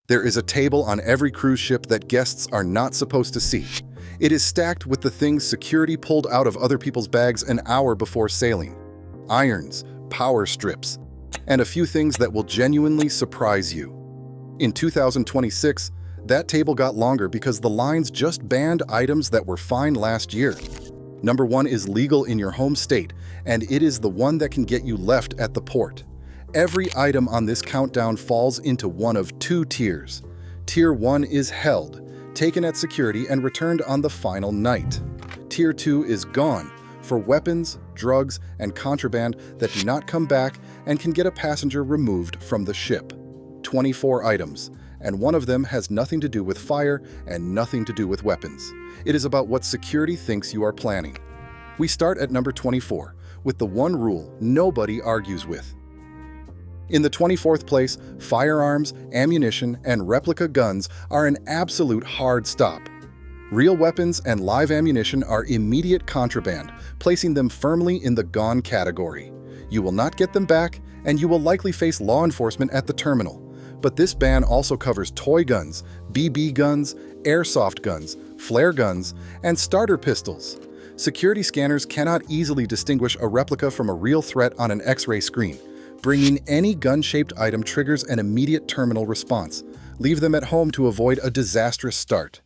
There is a table on every cruise ship that guests are not supposed to see. It is stacked with the things security pulled out of other people's bags an hour before sailing. Irons, power strips, and a few things that will genuinely surprise you. In 2026, that table got longer because the lines just banned items that were fine last year. Number 1 is legal in your home state, and it is the one that can get you left at the port. Every item on this countdown falls into one of 2 tiers. Tier 1 is held, taken at security and returned on the final night. Tier 2 is gone, for weapons, drugs, and contraband that do not come back and can get a passenger removed from the ship. 24 items, and one of them has nothing to do with fire and nothing to do with weapons. It is about what security thinks you are planning. We start at number 24, with the one rule nobody argues with. In the 24th place, firearms, ammunition, and replica guns are an absolute hard stop. Real weapons and live ammunition are immediate contraband, placing them firmly in the gone category. You will not get them back, and you will likely face law enforcement at the terminal. But this ban also covers toy guns, BB guns, airsoft guns, flare guns, and starter pistols. Security scanners cannot easily distinguish a replica from a real threat on an X-ray screen. Bringing any gun-shaped item triggers an immediate terminal response. Leave them at home to avoid a disastrous start.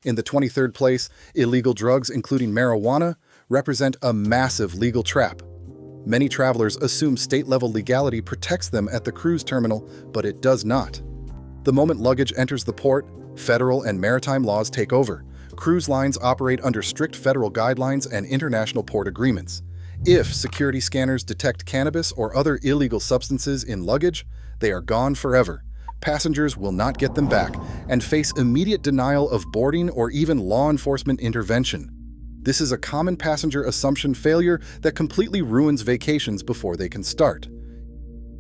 In the 23rd place, illegal drugs, including marijuana, represent a massive legal trap. Many travelers assume state-level legality protects them at the cruise terminal, but it does not. The moment luggage enters the port, federal and maritime laws take over. Cruise lines operate under strict federal guidelines and international port agreements. If security scanners detect cannabis or other illegal substances in luggage, they are gone forever. Passengers will not get them back and face immediate denial of boarding or even law enforcement intervention. This is a common passenger assumption failure that completely ruins vacations before they can start.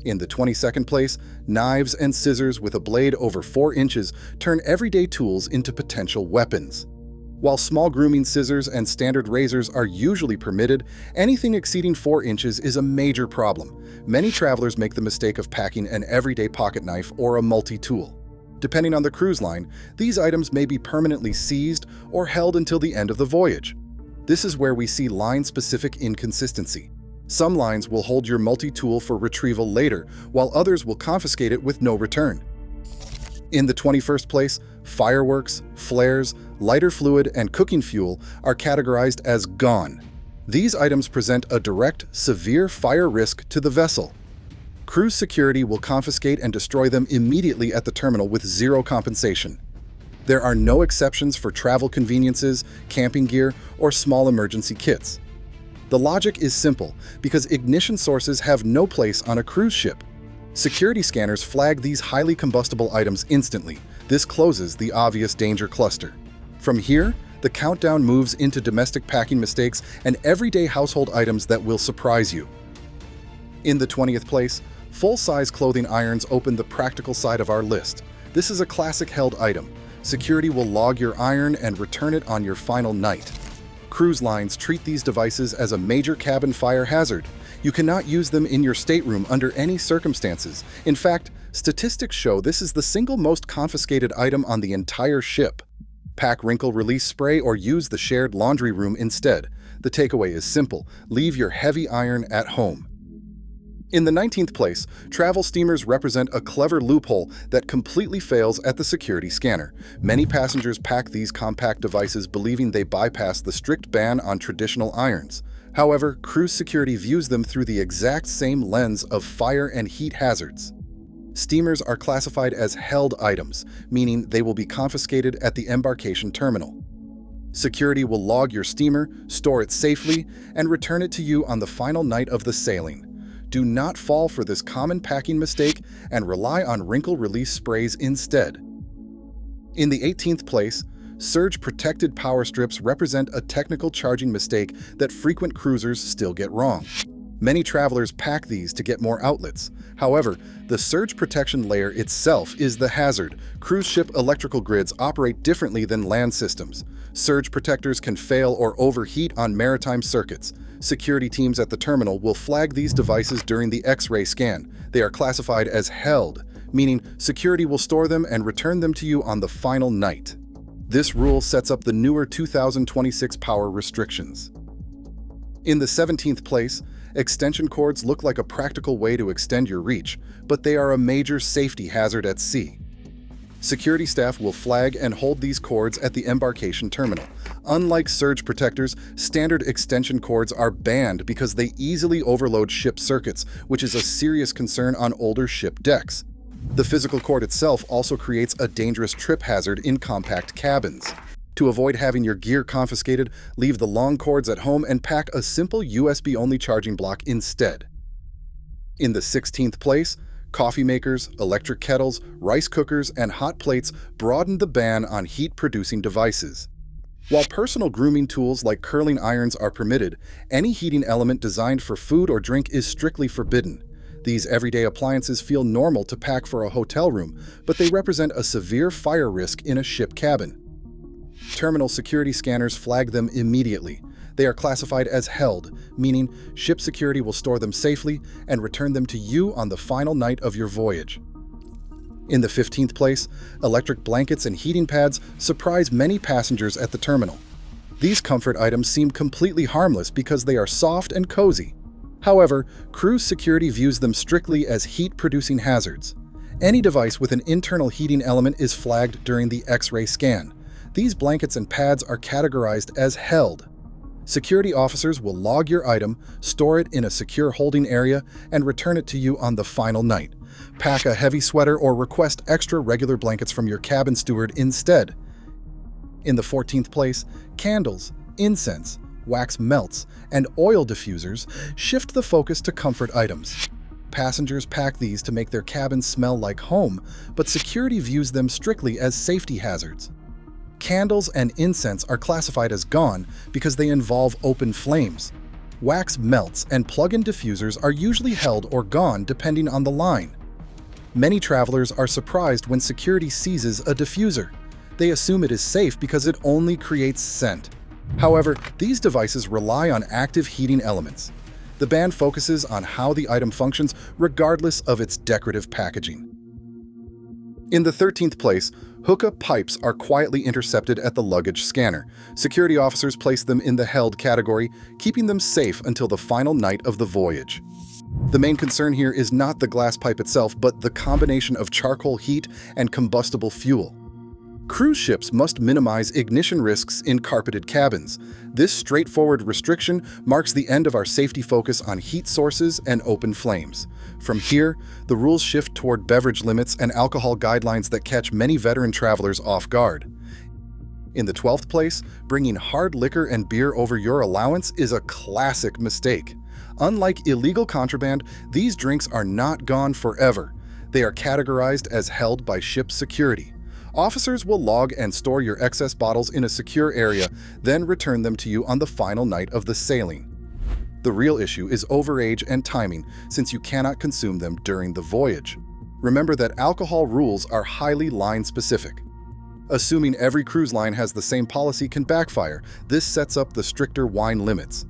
In the 22nd place, knives and scissors with a blade over 4 inches turn everyday tools into potential weapons. While small grooming scissors and standard razors are usually permitted, anything exceeding 4 inches is a major problem. Many travelers make the mistake of packing an everyday pocket knife or a multi-tool. Depending on the cruise line, these items may be permanently seized or held until the end of the voyage. This is where we see line-specific inconsistency. Some lines will hold your multi-tool for retrieval later, while others will confiscate it with no return. In the 21st place, fireworks, flares, lighter fluid, and cooking fuel are categorized as gone. These items present a direct, severe fire risk to the vessel. Cruise security will confiscate and destroy them immediately at the terminal with zero compensation. There are no exceptions for travel conveniences, camping gear, or small emergency kits. The logic is simple, because ignition sources have no place on a cruise ship. Security scanners flag these highly combustible items instantly. This closes the obvious danger cluster. From here, the countdown moves into domestic packing mistakes and everyday household items that will surprise you. In the 20th place, full-size clothing irons open the practical side of our list. This is a classic held item. Security will log your iron and return it on your final night. Cruise lines treat these devices as a major cabin fire hazard. You cannot use them in your stateroom under any circumstances. In fact, statistics show this is the single most confiscated item on the entire ship. Pack wrinkle release spray or use the shared laundry room instead. The takeaway is simple: leave your heavy iron at home. In the 19th place, travel steamers represent a clever loophole that completely fails at the security scanner. Many passengers pack these compact devices believing they bypass the strict ban on traditional irons. However, cruise security views them through the exact same lens of fire and heat hazards. Steamers are classified as held items, meaning they will be confiscated at the embarkation terminal. Security will log your steamer, store it safely, and return it to you on the final night of the sailing. Do not fall for this common packing mistake and rely on wrinkle release sprays instead. In the 18th place, surge-protected power strips represent a technical charging mistake that frequent cruisers still get wrong. Many travelers pack these to get more outlets. However, the surge protection layer itself is the hazard. Cruise ship electrical grids operate differently than land systems. Surge protectors can fail or overheat on maritime circuits. Security teams at the terminal will flag these devices during the X-ray scan. They are classified as held, meaning security will store them and return them to you on the final night. This rule sets up the newer 2026 power restrictions. In the 17th place, extension cords look like a practical way to extend your reach, but they are a major safety hazard at sea. Security staff will flag and hold these cords at the embarkation terminal. Unlike surge protectors, standard extension cords are banned because they easily overload ship circuits, which is a serious concern on older ship decks. The physical cord itself also creates a dangerous trip hazard in compact cabins. To avoid having your gear confiscated, leave the long cords at home and pack a simple USB-only charging block instead. In the 16th place, coffee makers, electric kettles, rice cookers, and hot plates broaden the ban on heat-producing devices. While personal grooming tools like curling irons are permitted, any heating element designed for food or drink is strictly forbidden. These everyday appliances feel normal to pack for a hotel room, but they represent a severe fire risk in a ship cabin. Terminal security scanners flag them immediately. They are classified as held, meaning ship security will store them safely and return them to you on the final night of your voyage. In the 15th place, electric blankets and heating pads surprise many passengers at the terminal. These comfort items seem completely harmless because they are soft and cozy. However, cruise security views them strictly as heat-producing hazards. Any device with an internal heating element is flagged during the X-ray scan. These blankets and pads are categorized as held. Security officers will log your item, store it in a secure holding area, and return it to you on the final night. Pack a heavy sweater or request extra regular blankets from your cabin steward instead. In the 14th place, candles, incense, wax melts, and oil diffusers shift the focus to comfort items. Passengers pack these to make their cabins smell like home, but security views them strictly as safety hazards. Candles and incense are classified as gone because they involve open flames. Wax melts and plug-in diffusers are usually held or gone depending on the line. Many travelers are surprised when security seizes a diffuser. They assume it is safe because it only creates scent. However, these devices rely on active heating elements. The ban focuses on how the item functions regardless of its decorative packaging. In the 13th place, hookah pipes are quietly intercepted at the luggage scanner. Security officers place them in the held category, keeping them safe until the final night of the voyage. The main concern here is not the glass pipe itself, but the combination of charcoal heat and combustible fuel. Cruise ships must minimize ignition risks in carpeted cabins. This straightforward restriction marks the end of our safety focus on heat sources and open flames. From here, the rules shift toward beverage limits and alcohol guidelines that catch many veteran travelers off guard. In the 12th place, bringing hard liquor and beer over your allowance is a classic mistake. Unlike illegal contraband, these drinks are not gone forever. They are categorized as held by ship security. Officers will log and store your excess bottles in a secure area, then return them to you on the final night of the sailing. The real issue is overage and timing, since you cannot consume them during the voyage. Remember that alcohol rules are highly line-specific. Assuming every cruise line has the same policy can backfire. This sets up the stricter wine limits.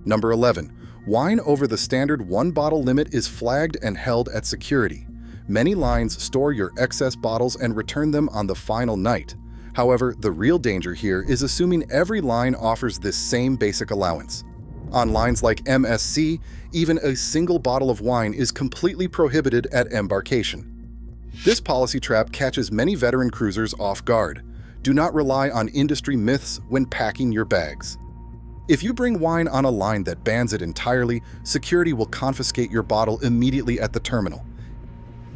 Number 11. Wine over the standard one-bottle limit is flagged and held at security. Many lines store your excess bottles and return them on the final night. However, the real danger here is assuming every line offers this same basic allowance. On lines like MSC, even a single bottle of wine is completely prohibited at embarkation. This policy trap catches many veteran cruisers off guard. Do not rely on industry myths when packing your bags. If you bring wine on a line that bans it entirely, security will confiscate your bottle immediately at the terminal.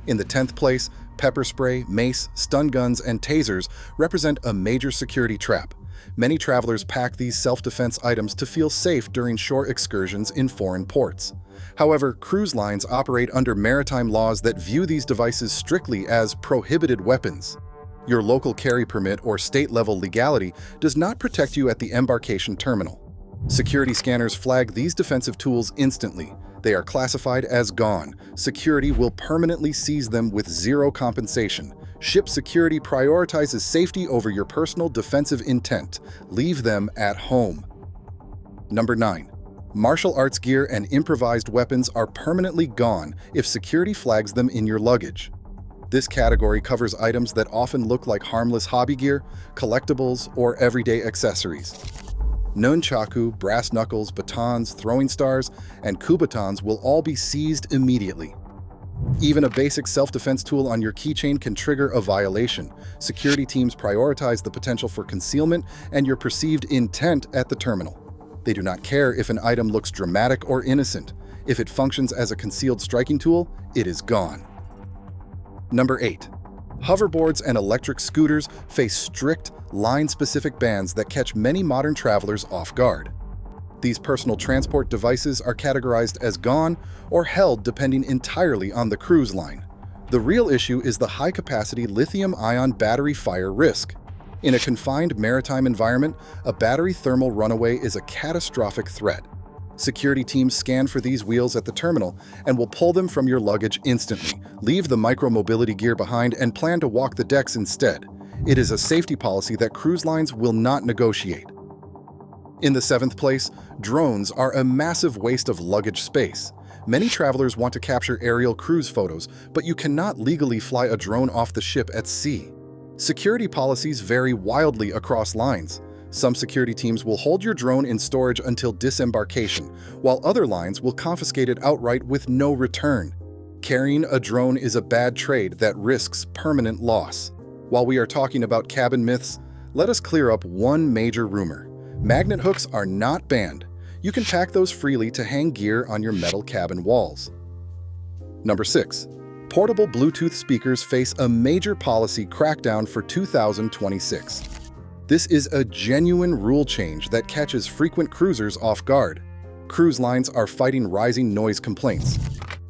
In the 10th place, pepper spray, mace, stun guns, and tasers represent a major security trap. Many travelers pack these self-defense items to feel safe during shore excursions in foreign ports. However, cruise lines operate under maritime laws that view these devices strictly as prohibited weapons. Your local carry permit or state-level legality does not protect you at the embarkation terminal. Security scanners flag these defensive tools instantly. They are classified as gone. Security will permanently seize them with zero compensation. Ship security prioritizes safety over your personal defensive intent. Leave them at home. Number 9. Martial arts gear and improvised weapons are permanently gone if security flags them in your luggage. This category covers items that often look like harmless hobby gear, collectibles, or everyday accessories. Nunchaku, brass knuckles, batons, throwing stars, and kubatons will all be seized immediately. Even a basic self-defense tool on your keychain can trigger a violation. Security teams prioritize the potential for concealment and your perceived intent at the terminal. They do not care if an item looks dramatic or innocent. If it functions as a concealed striking tool, it is gone. Number 8. Hoverboards and electric scooters face strict, line-specific bans that catch many modern travelers off guard. These personal transport devices are categorized as gone or held depending entirely on the cruise line. The real issue is the high-capacity lithium-ion battery fire risk. In a confined maritime environment, a battery thermal runaway is a catastrophic threat. Security teams scan for these wheels at the terminal and will pull them from your luggage instantly. Leave the micro-mobility gear behind and plan to walk the decks instead. It is a safety policy that cruise lines will not negotiate. In the 7th place, drones are a massive waste of luggage space. Many travelers want to capture aerial cruise photos, but you cannot legally fly a drone off the ship at sea. Security policies vary wildly across lines. Some security teams will hold your drone in storage until disembarkation, while other lines will confiscate it outright with no return. Carrying a drone is a bad trade that risks permanent loss. While we are talking about cabin myths, let us clear up one major rumor. Magnet hooks are not banned. You can pack those freely to hang gear on your metal cabin walls. Number 6. Portable Bluetooth speakers face a major policy crackdown for 2026. This is a genuine rule change that catches frequent cruisers off guard. Cruise lines are fighting rising noise complaints.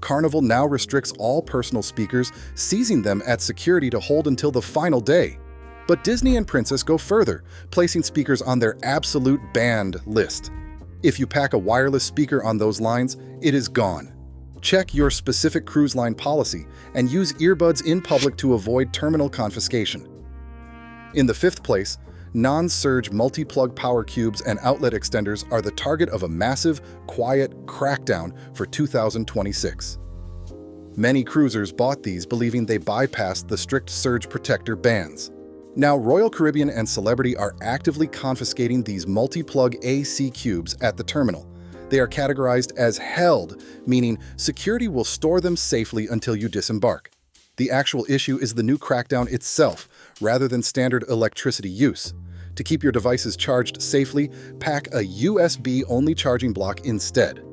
Carnival now restricts all personal speakers, seizing them at security to hold until the final day. But Disney and Princess go further, placing speakers on their absolute banned list. If you pack a wireless speaker on those lines, it is gone. Check your specific cruise line policy and use earbuds in public to avoid terminal confiscation. In the 5th place, non-surge multi-plug power cubes and outlet extenders are the target of a massive, quiet crackdown for 2026. Many cruisers bought these believing they bypassed the strict surge protector bans. Now, Royal Caribbean and Celebrity are actively confiscating these multi-plug AC cubes at the terminal. They are categorized as held, meaning security will store them safely until you disembark. The actual issue is the new crackdown itself, rather than standard electricity use. To keep your devices charged safely, pack a USB-only charging block instead.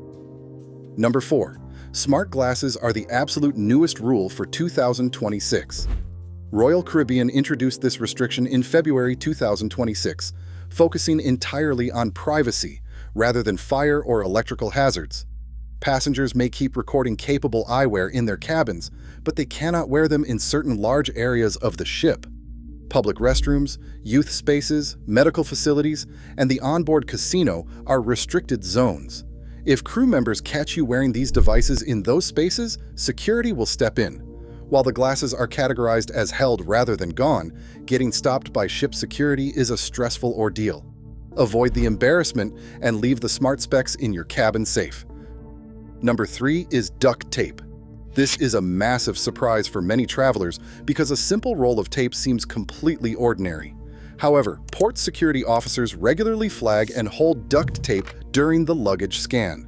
Number 4. Smart glasses are the absolute newest rule for 2026. Royal Caribbean introduced this restriction in February 2026, focusing entirely on privacy rather than fire or electrical hazards. Passengers may keep recording capable eyewear in their cabins, but they cannot wear them in certain large areas of the ship. Public restrooms, youth spaces, medical facilities, and the onboard casino are restricted zones. If crew members catch you wearing these devices in those spaces, security will step in. While the glasses are categorized as held rather than gone, getting stopped by ship security is a stressful ordeal. Avoid the embarrassment and leave the smart specs in your cabin safe. Number 3 is duct tape. This is a massive surprise for many travelers because a simple roll of tape seems completely ordinary. However, port security officers regularly flag and hold duct tape during the luggage scan.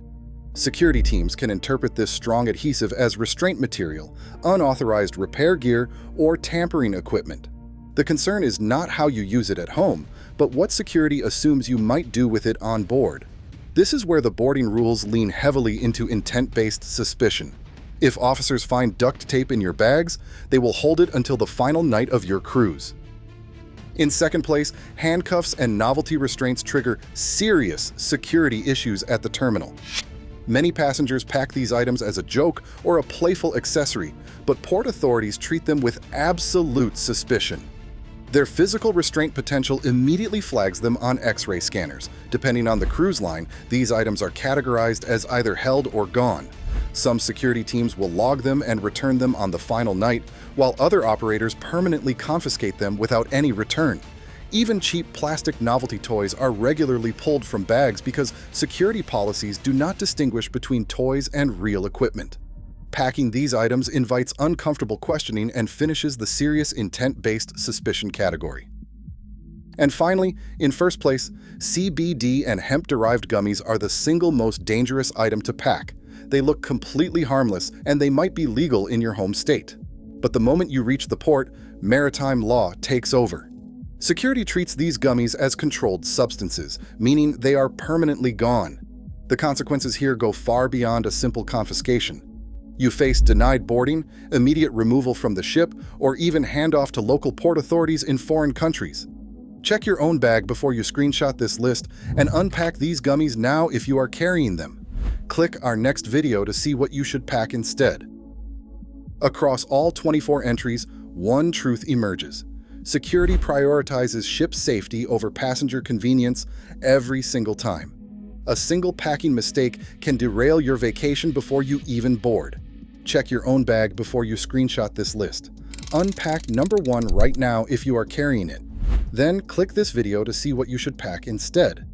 Security teams can interpret this strong adhesive as restraint material, unauthorized repair gear, or tampering equipment. The concern is not how you use it at home, but what security assumes you might do with it on board. This is where the boarding rules lean heavily into intent-based suspicion. If officers find duct tape in your bags, they will hold it until the final night of your cruise. In 2nd place, handcuffs and novelty restraints trigger serious security issues at the terminal. Many passengers pack these items as a joke or a playful accessory, but port authorities treat them with absolute suspicion. Their physical restraint potential immediately flags them on X-ray scanners. Depending on the cruise line, these items are categorized as either held or gone. Some security teams will log them and return them on the final night, while other operators permanently confiscate them without any return. Even cheap plastic novelty toys are regularly pulled from bags because security policies do not distinguish between toys and real equipment. Packing these items invites uncomfortable questioning and finishes the serious intent-based suspicion category. And finally, in first place, CBD and hemp-derived gummies are the single most dangerous item to pack. They look completely harmless and they might be legal in your home state. But the moment you reach the port, maritime law takes over. Security treats these gummies as controlled substances, meaning they are permanently gone. The consequences here go far beyond a simple confiscation. You face denied boarding, immediate removal from the ship, or even handoff to local port authorities in foreign countries. Check your own bag before you screenshot this list and unpack these gummies now if you are carrying them. Click our next video to see what you should pack instead. Across all 24 entries, one truth emerges. Security prioritizes ship safety over passenger convenience every single time. A single packing mistake can derail your vacation before you even board. Check your own bag before you screenshot this list. Unpack number 1 right now if you are carrying it. Then click this video to see what you should pack instead.